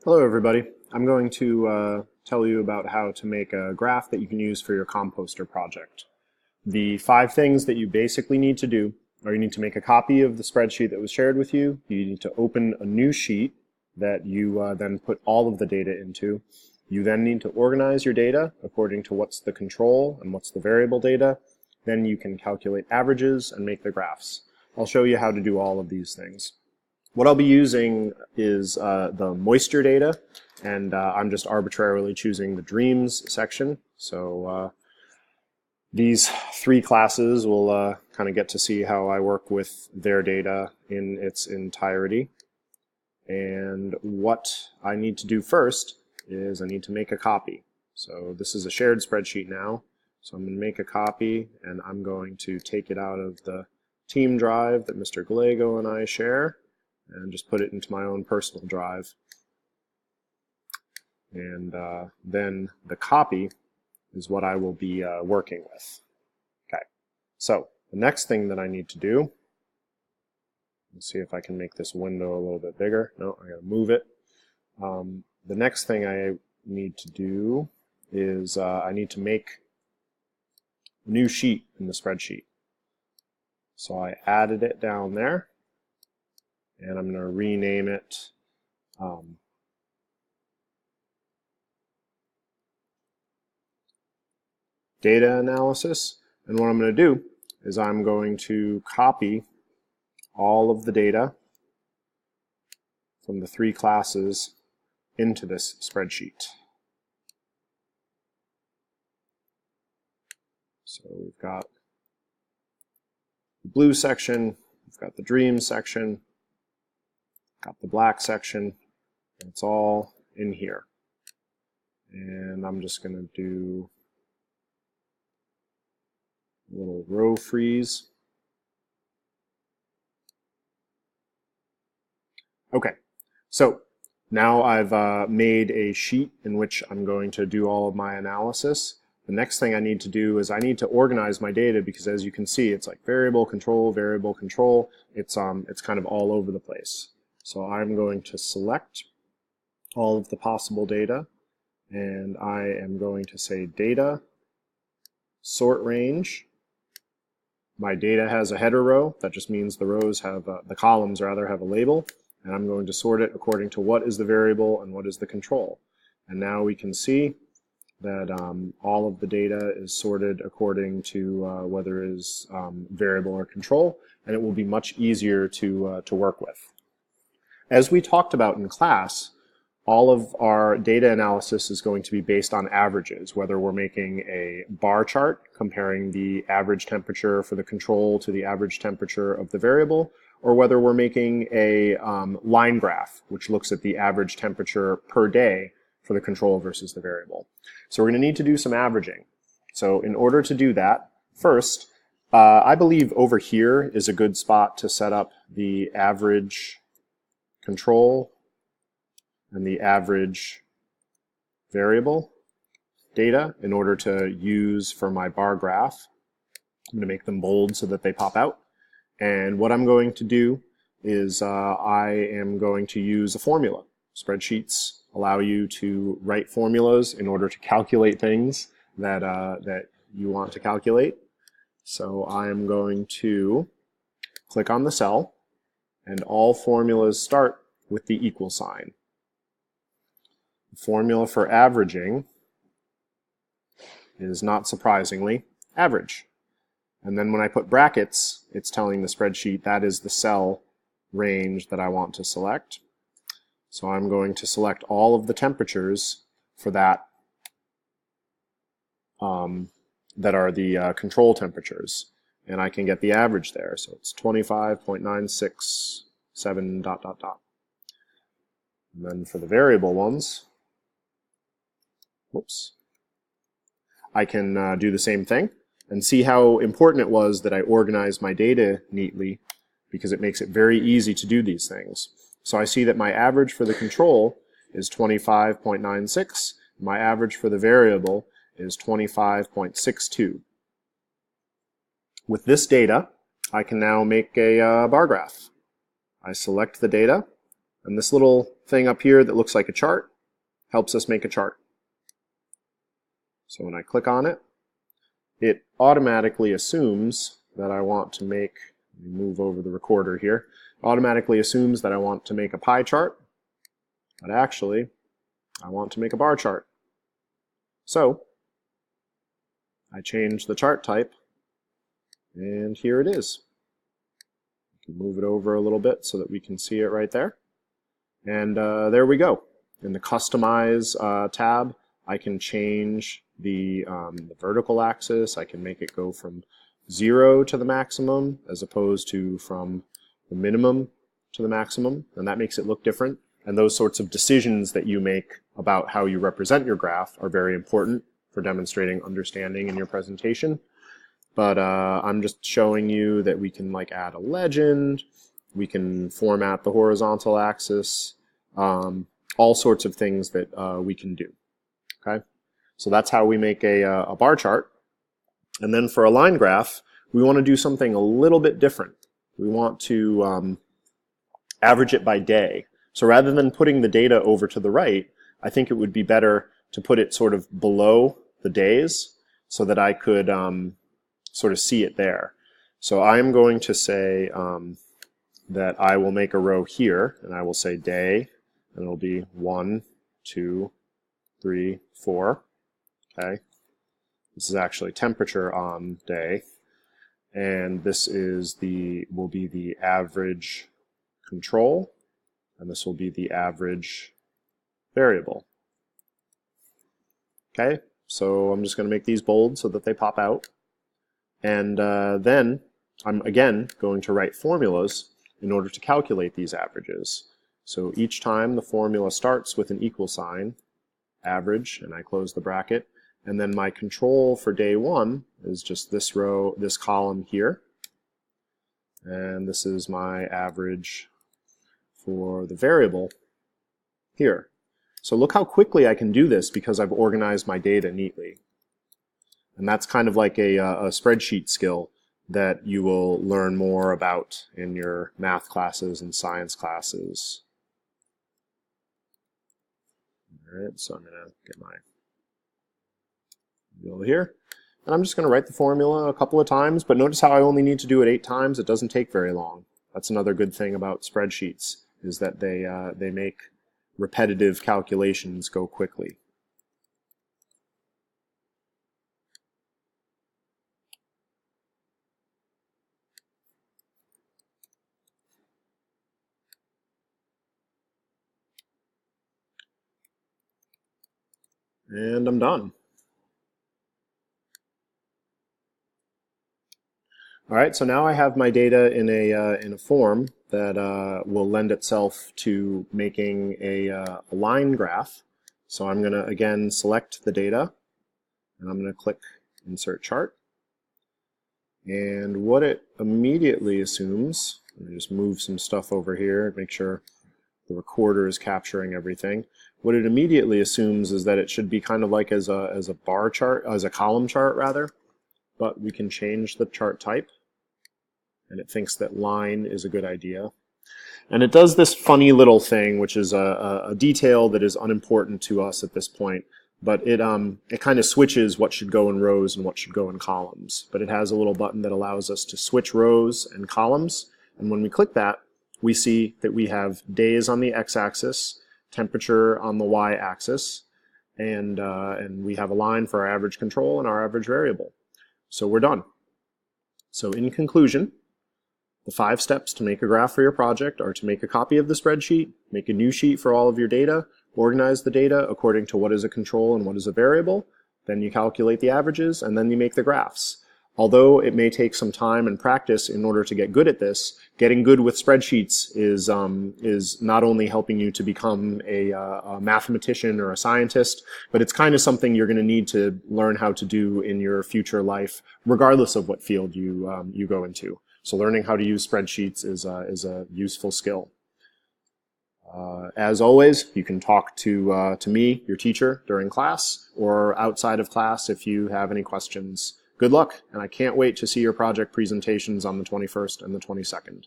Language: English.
Hello everybody. I'm going to tell you about how to make a graph that you can use for your composter project. The 5 things that you basically need to do are you need to make a copy of the spreadsheet that was shared with you. You need to open a new sheet that you then put all of the data into. You then need to organize your data according to what's the control and what's the variable data. Then you can calculate averages and make the graphs. I'll show you how to do all of these things. What I'll be using is the moisture data, and I'm just arbitrarily choosing the dreams section. So these 3 classes will kind of get to see how I work with their data in its entirety. And what I need to do first is I need to make a copy. So this is a shared spreadsheet now. So I'm going to make a copy, and I'm going to take it out of the team drive that Mr. Gallego and I share, and just put it into my own personal drive. And then the copy is what I will be working with. Okay, so the next thing that I need to do, let's see if I can make this window a little bit bigger. No, I gotta move it. The next thing I need to do is I need to make a new sheet in the spreadsheet. So I added it down there, and I'm going to rename it data analysis. And what I'm going to do is I'm going to copy all of the data from the 3 classes into this spreadsheet. So we've got the blue section, we've got the dreams section, got the black section, and it's all in here. And I'm just going to do a little row freeze. Okay, so now I've made a sheet in which I'm going to do all of my analysis. The next thing I need to do is I need to organize my data, because as you can see, it's like variable control, variable control. It's kind of all over the place. So I'm going to select all of the possible data, and I am going to say data, sort range. My data has a header row. That just means the rows have, the columns rather, have a label, and I'm going to sort it according to what is the variable and what is the control. And now we can see that all of the data is sorted according to whether it is variable or control, and it will be much easier to work with. As we talked about in class, all of our data analysis is going to be based on averages, whether we're making a bar chart comparing the average temperature for the control to the average temperature of the variable, or whether we're making a line graph, which looks at the average temperature per day for the control versus the variable. So we're going to need to do some averaging. So in order to do that, first, I believe over here is a good spot to set up the average control and the average variable data in order to use for my bar graph. I'm going to make them bold so that they pop out. And what I'm going to do is I am going to use a formula. Spreadsheets allow you to write formulas in order to calculate things that, that you want to calculate. So I am going to click on the cell, and all formulas start with the equal sign. The formula for averaging is, not surprisingly, average. And then when I put brackets, it's telling the spreadsheet that is the cell range that I want to select. So I'm going to select all of the temperatures for that that are the control temperatures, and I can get the average there. So it's 25.967 dot dot dot. And then for the variable ones, whoops, I can do the same thing and see how important it was that I organized my data neatly, because it makes it very easy to do these things. So I see that my average for the control is 25.96. My average for the variable is 25.62. With this data, I can now make a bar graph. I select the data, And this little thing up here that looks like a chart helps us make a chart. So when I click on it, it automatically assumes that I want to make, let me move over the recorder here, automatically assumes that I want to make a pie chart, but actually I want to make a bar chart. So I change the chart type, and here it is. I can move it over a little bit so that we can see it right there. And there we go. In the Customize tab, I can change the vertical axis. I can make it go from 0 to the maximum as opposed to from the minimum to the maximum, and that makes it look different. And those sorts of decisions that you make about how you represent your graph are very important for demonstrating understanding in your presentation. But I'm just showing you that we can like add a legend, we can format the horizontal axis, all sorts of things that we can do. Okay, so that's how we make a bar chart. And then for a line graph, we want to do something a little bit different. We want to average it by day. So rather than putting the data over to the right, I think it would be better to put it sort of below the days so that I could sort of see it there. So I'm going to say that I will make a row here, and I will say day, and it'll be 1, 2, 3, 4. Okay. This is actually temperature on day, and this is will be the average control, and this will be the average variable. Okay, so I'm just going to make these bold so that they pop out, and then I'm again going to write formulas in order to calculate these averages. So each time the formula starts with an equal sign, average, and I close the bracket. And then my control for day 1 is just this row, this column here. And this is my average for the variable here. So look how quickly I can do this because I've organized my data neatly. And that's kind of like a spreadsheet skill that you will learn more about in your math classes and science classes. All right, so I'm going to get my over here, and I'm just going to write the formula a couple of times, but notice how I only need to do it 8 times. It doesn't take very long. That's another good thing about spreadsheets, is that they make repetitive calculations go quickly. And I'm done. All right, so now I have my data in a form that will lend itself to making a line graph. So I'm going to again select the data, and I'm going to click Insert Chart. And what it immediately assumes, let me just move some stuff over here, make sure the recorder is capturing everything. What it immediately assumes is that it should be kind of like as a bar chart, as a column chart rather. But we can change the chart type, and it thinks that line is a good idea. And it does this funny little thing, which is a detail that is unimportant to us at this point, but it kind of switches what should go in rows and what should go in columns. But it has a little button that allows us to switch rows and columns, and when we click that, we see that we have days on the x-axis, temperature on the y-axis, and we have a line for our average control and our average variable. So we're done. So in conclusion, the 5 steps to make a graph for your project are to make a copy of the spreadsheet, make a new sheet for all of your data, organize the data according to what is a control and what is a variable, then you calculate the averages, and then you make the graphs. Although it may take some time and practice in order to get good at this, getting good with spreadsheets is not only helping you to become a mathematician or a scientist, but it's kind of something you're going to need to learn how to do in your future life, regardless of what field you go into. So learning how to use spreadsheets is a useful skill. As always, you can talk to me, your teacher, during class or outside of class if you have any questions. Good luck, and I can't wait to see your project presentations on the 21st and the 22nd.